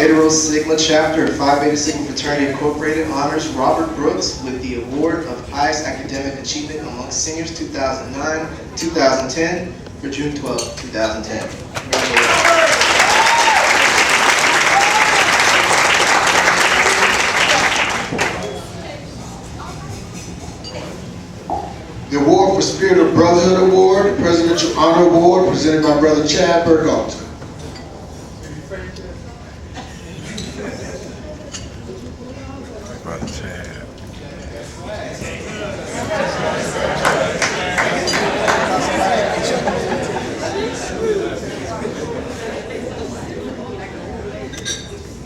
Theta Rho Sigma Chapter of Phi Beta Sigma Fraternity Incorporated honors Robert Brooks with the Award of Highest Academic Achievement among Seniors 2009-2010 for June 12, 2010. The Award for Spirit of Brotherhood Award, the Presidential Honor Award, presented by Brother Chad Burkhalter. Brother Chad.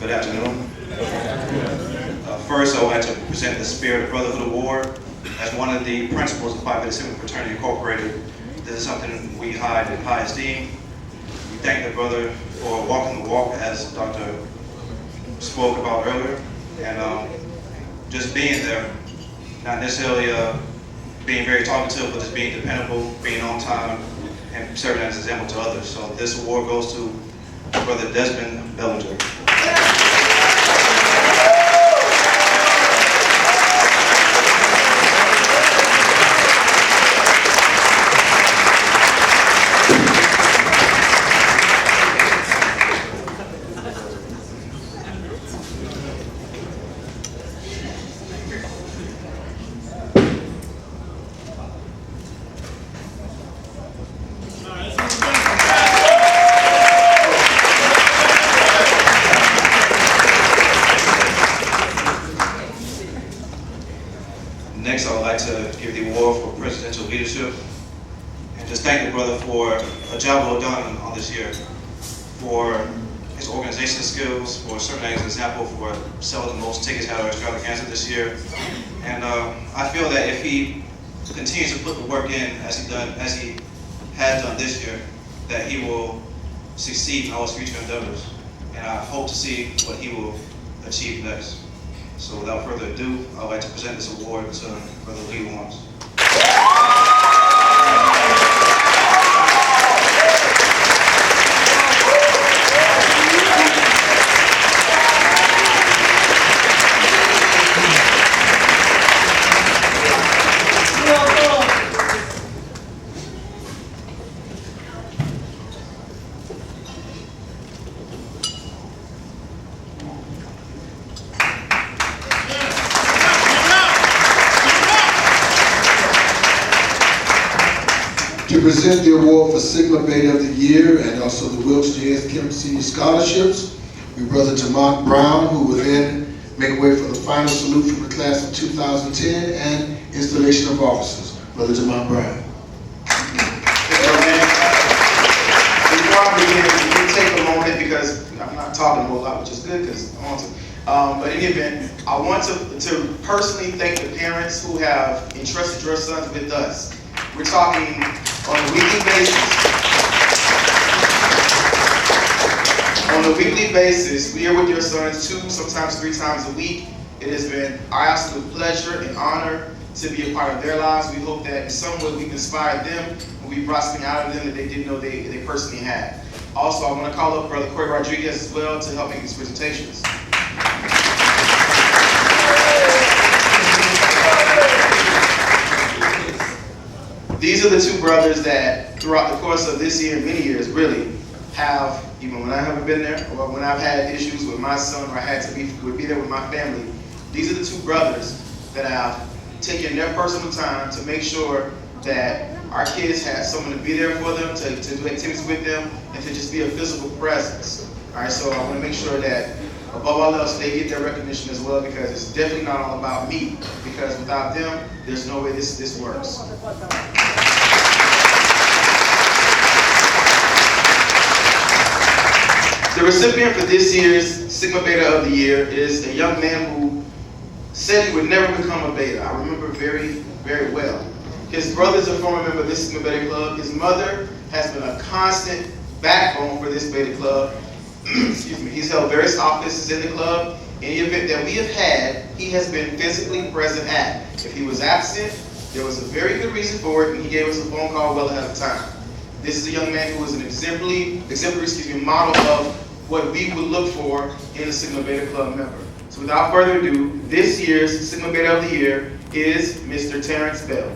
Good afternoon. First, I would like to present the Spirit of Brotherhood Award. As one of the principals of Phi Beta Sigma Fraternity Incorporated, this is something we hold in high esteem. We thank the brother for walking the walk, as Dr. spoke about earlier, and just being there, not necessarily being very talkative, but just being dependable, being on time, and serving as an example to others. So this award goes to Brother Desmond Bellinger. Next, I would like to give the award for presidential leadership and just thank the brother for a job well done on this year, for his organization skills, for serving as an example for selling the most tickets out of extravaganza this year. And I feel that if he continues to put the work in as he has done this year, that he will succeed in all his future endeavors. And I hope to see what he will achieve next. So without further ado, I would like to present this award to Brother Lee Lawrence. To present the award for Sigma Beta of the Year and also the Wilkes J.S. Kemp Senior Scholarships, we Brother Tamont Brown, who will then make way for the final salute from the class of 2010 and installation of officers. Brother Tamont Brown. Before I begin, you take a moment because I'm not talking a whole lot, which is good because I want to. But in any event, I want to personally thank the parents who have entrusted your sons with us. We're talking on a weekly basis. On a weekly basis, we are with your sons 2, sometimes 3 times a week. It has been our absolute pleasure and honor to be a part of their lives. We hope that in some way we've inspired them and we brought something out of them that they didn't know they personally had. Also, I want to call up Brother Corey Rodriguez as well to help make these presentations. These are the 2 brothers that throughout the course of this year and many years really have, even when I haven't been there or when I've had issues with my son or I had to be there with my family, these are the 2 brothers that have taken their personal time to make sure that our kids have someone to be there for them, to do activities with them, and to just be a physical presence. All right, so I want to make sure that above all else, they get their recognition as well, because it's definitely not all about me, because without them, there's no way this works. The recipient for this year's Sigma Beta of the Year is a young man who said he would never become a Beta. I remember very, very well. His brother's a former member of this Sigma Beta Club. His mother has been a constant backbone for this Beta Club. Excuse me. He's held various offices in the club. Any event that we have had, he has been physically present at. If he was absent, there was a very good reason for it, and he gave us a phone call well ahead of time. This is a young man who is an exemplary model of what we would look for in a Sigma Beta Club member. So without further ado, this year's Sigma Beta of the Year is Mr. Terrence Bell.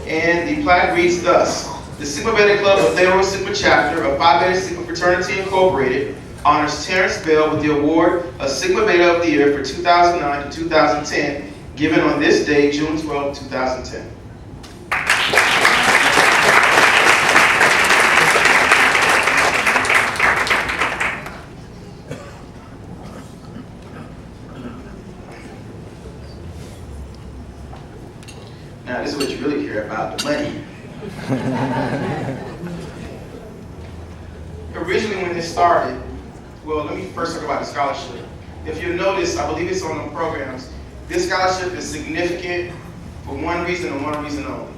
And the plaque reads thus: the Sigma Beta Club of Theta Rho Sigma Chapter of Phi Beta Sigma Fraternity Incorporated honors Terrence Bell with the award of Sigma Beta of the Year for 2009 to 2010, given on this day, June 12, 2010. Now, this is what you really care about, the money. Originally, when this started, well, let me first talk about the scholarship. If you notice, I believe it's on the programs, this scholarship is significant for one reason and one reason only.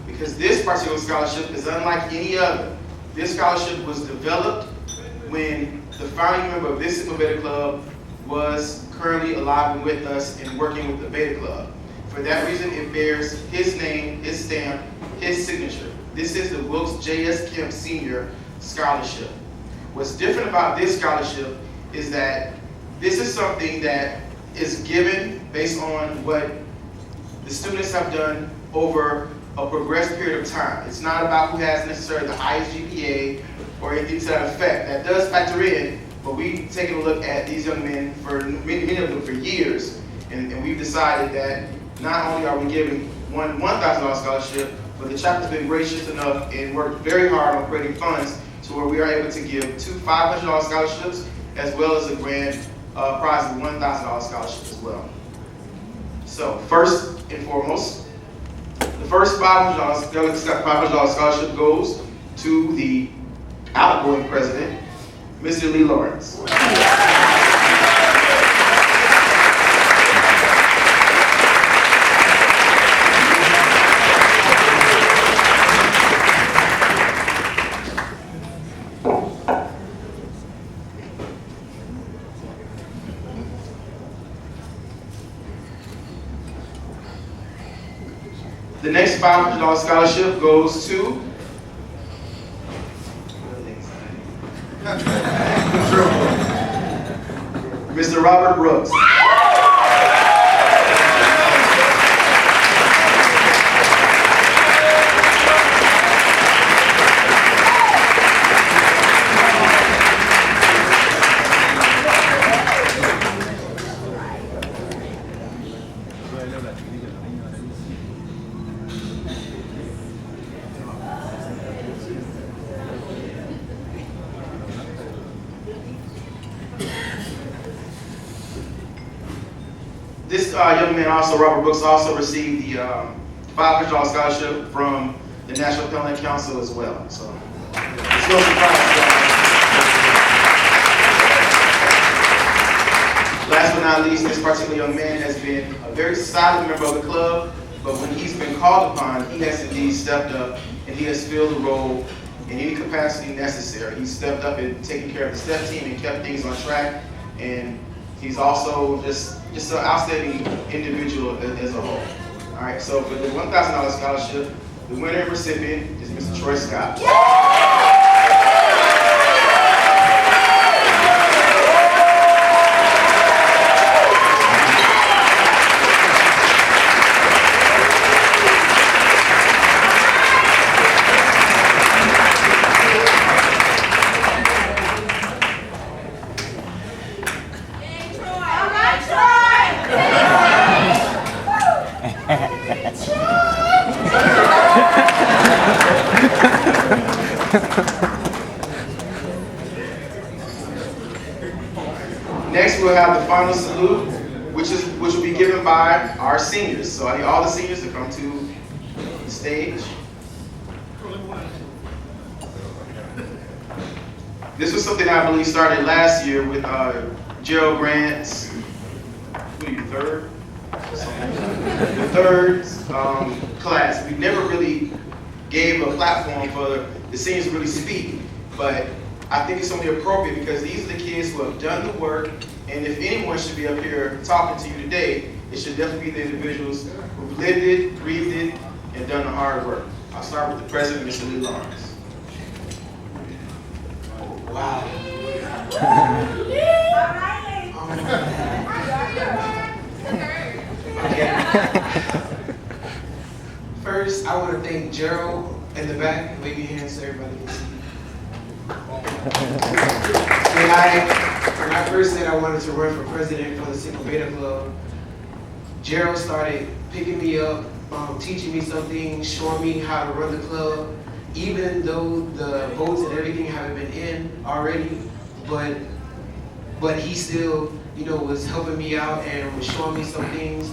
Because this particular scholarship is unlike any other. This scholarship was developed when the founding member of this Sigma Beta Club was currently alive and with us and working with the Beta Club. For that reason, it bears his name, his stamp, his signature. This is the Wilkes J.S. Kemp Sr. Scholarship. What's different about this scholarship is that this is something that is given based on what the students have done over a progressed period of time. It's not about who has necessarily the highest GPA or anything to that effect. That does factor in, but we've taken a look at these young men, for many of them for years, and we've decided that not only are we giving one $1,000 scholarship, but the chapter's been gracious enough and worked very hard on creating funds to where we are able to give two $500 scholarships as well as a grand prize of $1,000 scholarship as well. So first and foremost, the first $500 scholarship goes to the outgoing president, Mr. Lee Lawrence. The next $500 scholarship goes to Mr. Robert Brooks. This young man also, Robert Brooks, also received the $500 scholarship from the National Appellate Council as well. So it's no surprise. Last but not least, this particular young man has been a very silent member of the club, but when he's been called upon, he has indeed stepped up and he has filled the role in any capacity necessary. He's stepped up and taken care of the step team and kept things on track, and he's also just an outstanding individual as a whole. All right, so for the $1,000 scholarship, the winner and recipient is Mr. Troy Scott. Next, we'll have the final salute, which will be given by our seniors. So I need all the seniors to come to the stage. This was something I believe started last year with Gerald Grant's, what are you, third? The third class. We never really gave a platform for the seniors to really speak. But I think it's only appropriate because these are the kids who have done the work, and if anyone should be up here talking to you today, it should definitely be the individuals who've lived it, breathed it, and done the hard work. I'll start with the president, Mr. Lee Lawrence. Wow. Okay. First, I want to thank Gerald in the back. Wave your hands so everybody can see. When I first said I wanted to run for president for the Sigma Beta Club, Gerald started picking me up, teaching me some things, showing me how to run the club, even though the votes and everything haven't been in already, but he still, was helping me out and was showing me some things.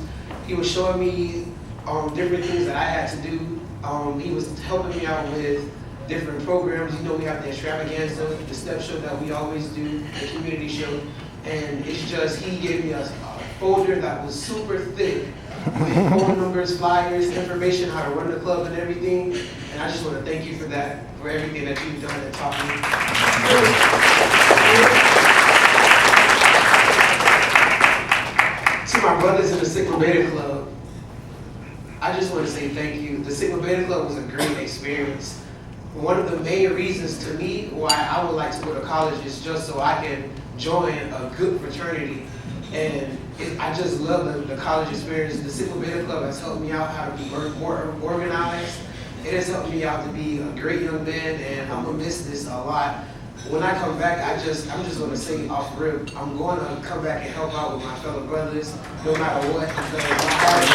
He was showing me different things that I had to do. He was helping me out with different programs. We have the extravaganza, the step show that we always do, the community show, and it's just, he gave me a folder that was super thick with phone numbers, flyers, information, how to run the club and everything, and I just want to thank you for that, for everything that you've done and taught me. To my brothers in the Sigma Beta Club, I just want to say thank you. The Sigma Beta Club was a great experience. One of the main reasons to me why I would like to go to college is just so I can join a good fraternity. And I just love the college experience. The Sigma Beta Club has helped me out how to be more organized. It has helped me out to be a great young man, and I'm gonna miss this a lot. When I come back, I'm just gonna say off rip, I'm going to come back and help out with my fellow brothers, no matter what, because my heart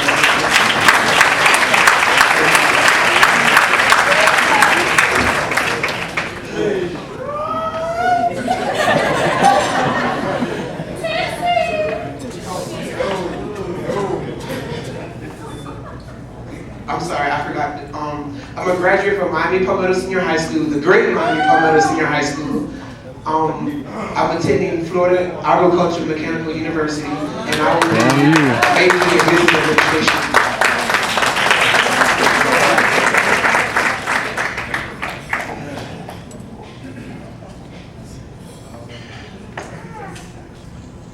I'm sorry, I forgot. I'm a graduate from Miami Palmetto Senior High School, the great Miami Palmetto Senior High School. I'm attending Florida Agricultural Mechanical University, and I will be majoring in business administration.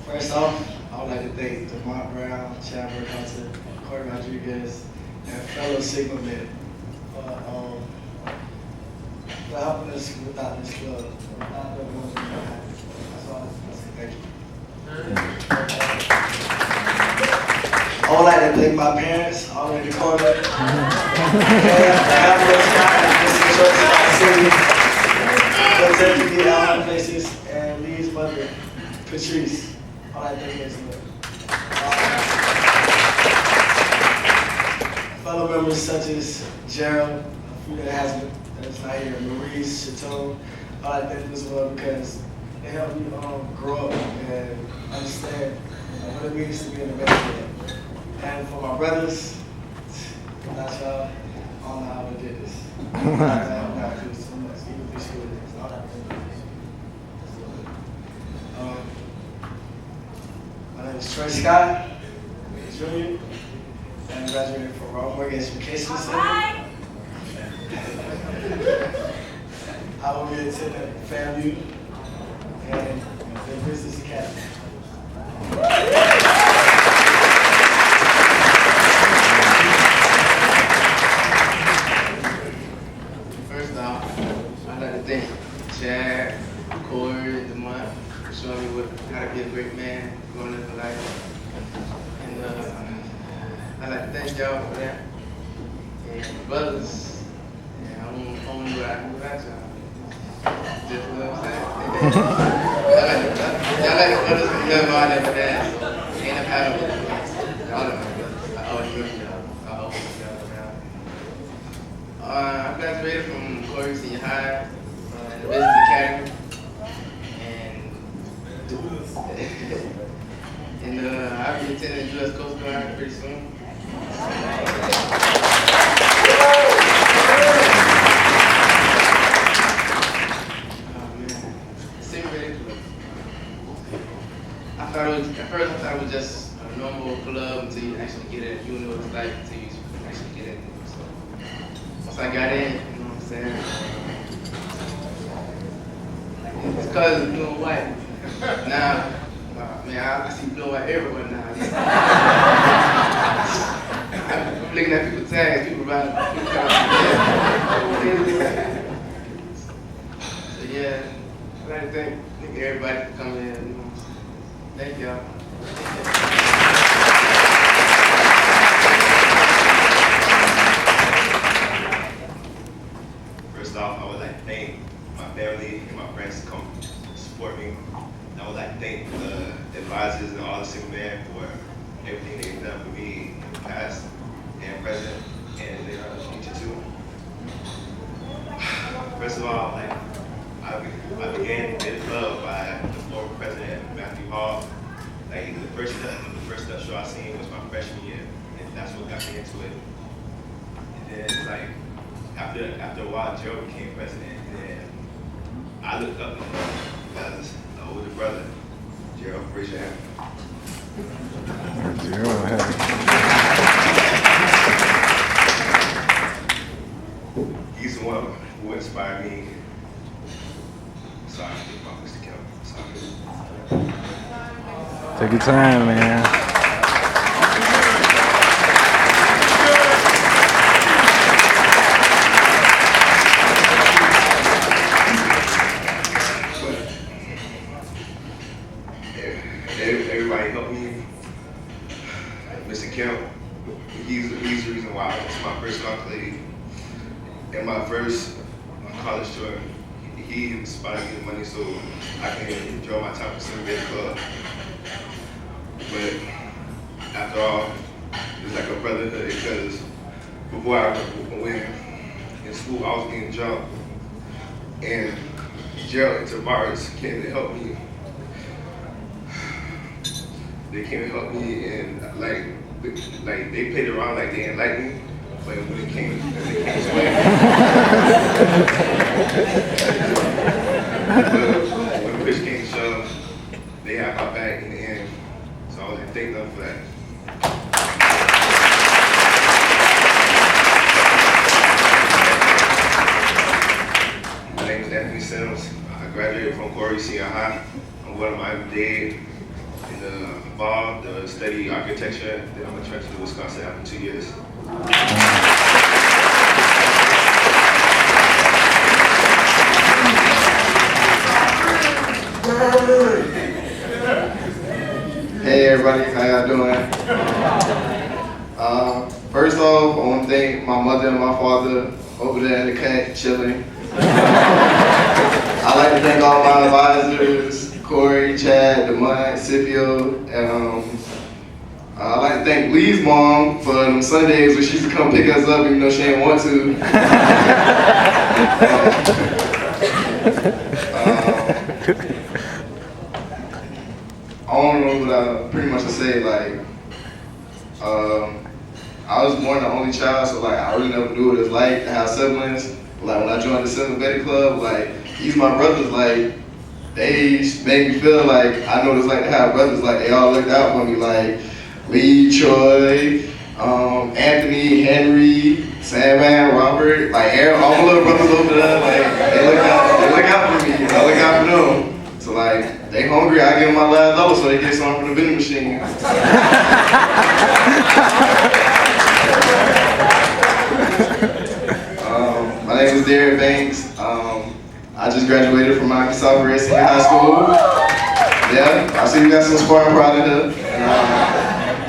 First off, I would like to thank Demont Brown, Chadwick Hunter, Corey Rodriguez, and fellow Sigma men for helping us without this club. Without them, we wouldn't be happy. That's all I say. Thank you. I would like to thank my parents, all in the corner. And Fraternity, Allen Places, and Lee's mother, Patrice. All I think is fellow members such as Gerald, a few that has been that's not here, Maurice, Chateau, all I thank as well because it helped me grow up and understand what it means to be in the band. And for my brothers, not y'all, I don't know how we did this. I'm not doing so much, even if it's good. All that. My name is Troy Scott, Jr., and I graduated from Royal Mortgage Education Center. I will be attending FAMU and the Business Academy. First off, I'd like to thank Chad, Corey, and Demont for showing me how to be a great man going into life. And I'd like to thank y'all for that. And my brothers, I don't know what I do without y'all. Just what I'm saying. Y'all like the brothers, but you never mind that, but that. Ain't a pattern with y'all. Y'all are my brothers. I always love y'all. I always love y'all. I graduated from Corey Senior High in the Business Academy. And I'll be attending the U.S. Coast Guard pretty soon. At first I thought it was just a normal club until you actually get it. You know what it's like until you actually get it. So So I got in, you know what I'm saying? His cousin blue and white. Now, man, I see blue and white everywhere now. I'm looking at people's tags, people about people come So yeah, I'd like to thank everybody for coming in. You know. Thank y'all. First off, I would like to thank my family and my friends to come support me. And I would like to thank the advisors and all the single men for everything they've done for me in the past and present, and they're going to future too. First of all, like I began Theta Rho by the former president Matthew Hall. Like the first show I seen was my freshman year, and that's what got me into it. And then it's like after a while, Joe became president, and then I looked up to him as an older brother. Gerald, raise your hand. He's the one who inspired me. Sorry, Mr. Kelly. Sorry. Take your time, man. Everybody helped me. Mr. Kemp, he's the reason why I went to my first conclave. In my first college tour, he inspired me with money so I can enjoy my time at Celebrate Club. But after all, it's like a brotherhood because before I went in school, I was being jumped. And Gerald and Tavares came to help me. They came to help me and like they played around like they didn't like me. But when it came to it, when push came to shove, they had my back in the end. So I was like, thank them for that. My name is Anthony Sims. I graduated from Corey Senior High. I'm going to Miami Dade in the fall to study architecture. Then I'm going to transfer to Wisconsin after 2 years. Hey everybody, how y'all doing? First off, I want to thank my mother and my father over there in the cut, chilling. I'd like to thank all my advisors, Corey, Chad, Demont, Scipio, and I'd like to thank Lee's mom for them Sundays when she used to come pick us up even though she didn't want to. I don't know what I pretty much to say, like, I was born the only child, so like I really never knew what it was like to have siblings. Like when I joined the Single Betty Club, like these my brothers, like they made me feel like I know what it's like to have brothers. Like they all looked out for me, like Lee, Troy, Anthony, Henry, Sandman, Robert, like Aaron, all my little brothers over there, like they look out for me, and I look out for them. So like they hungry, I give them my last dollar so they get something from the vending machine. My name is Derek Banks. I just graduated from Miami South Senior High School. Yeah, I see you got some Spartan pride in here. And,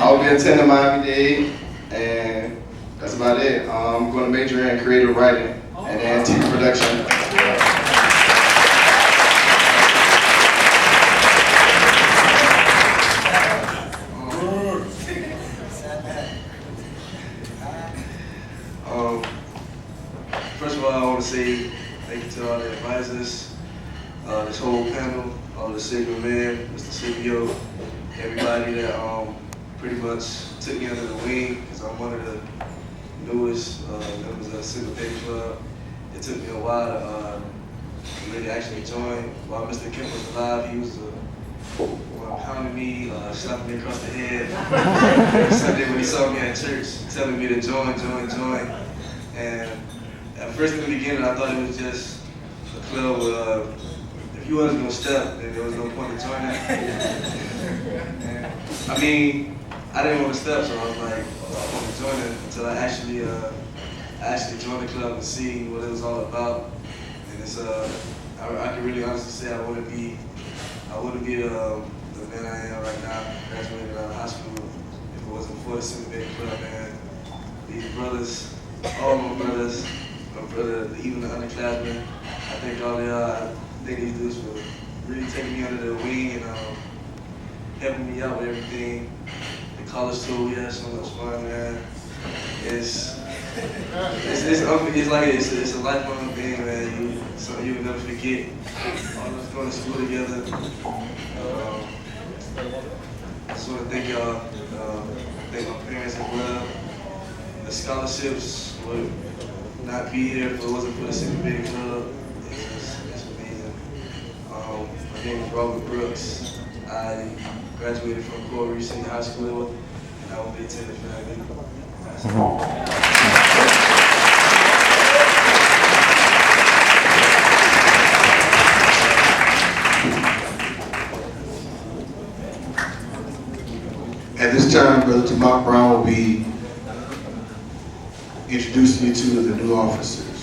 I'll be attending Miami Dade, and that's about it. I'm going to major in creative writing and TV production. First of all, I want to say thank you to all the advisors, this whole panel, all the Sigma men, Mr. Scipio, everybody that pretty much took me under the wing, because I'm one of the newest members of the Sigma Theta Club. It took me a while to really actually join. While Mr. Kemp was alive, he was pounding me, slapping me across the head. Sunday when he saw me at church, telling me to join. And first in the beginning, I thought it was just a club with, if you wasn't gonna step, then there was no point in joining. I mean, I didn't want to step, so I was like, I want to join it until I actually joined the club and see what it was all about. And it's, I can really honestly say I wouldn't be the man I am right now, graduated out of high school, if it wasn't for the Cinematic Club, man. These brothers, all my brothers, my brother, even the underclassmen, I thank all y'all. I thank these dudes for really taking me under their wing and helping me out with everything. The college tour, we had so much fun, man. It's a lifelong thing, man. Something you will never forget. All of us going to school together. I just want to thank y'all. Thank my parents as well. The scholarships would not be here if it wasn't for the Cinematic Club. It's amazing. My name is Robert Brooks. I graduated from Coral Reef Senior High School, and I will be attending Fraternity. At this time, Brother Mark Brown will be introducing you to the new officers.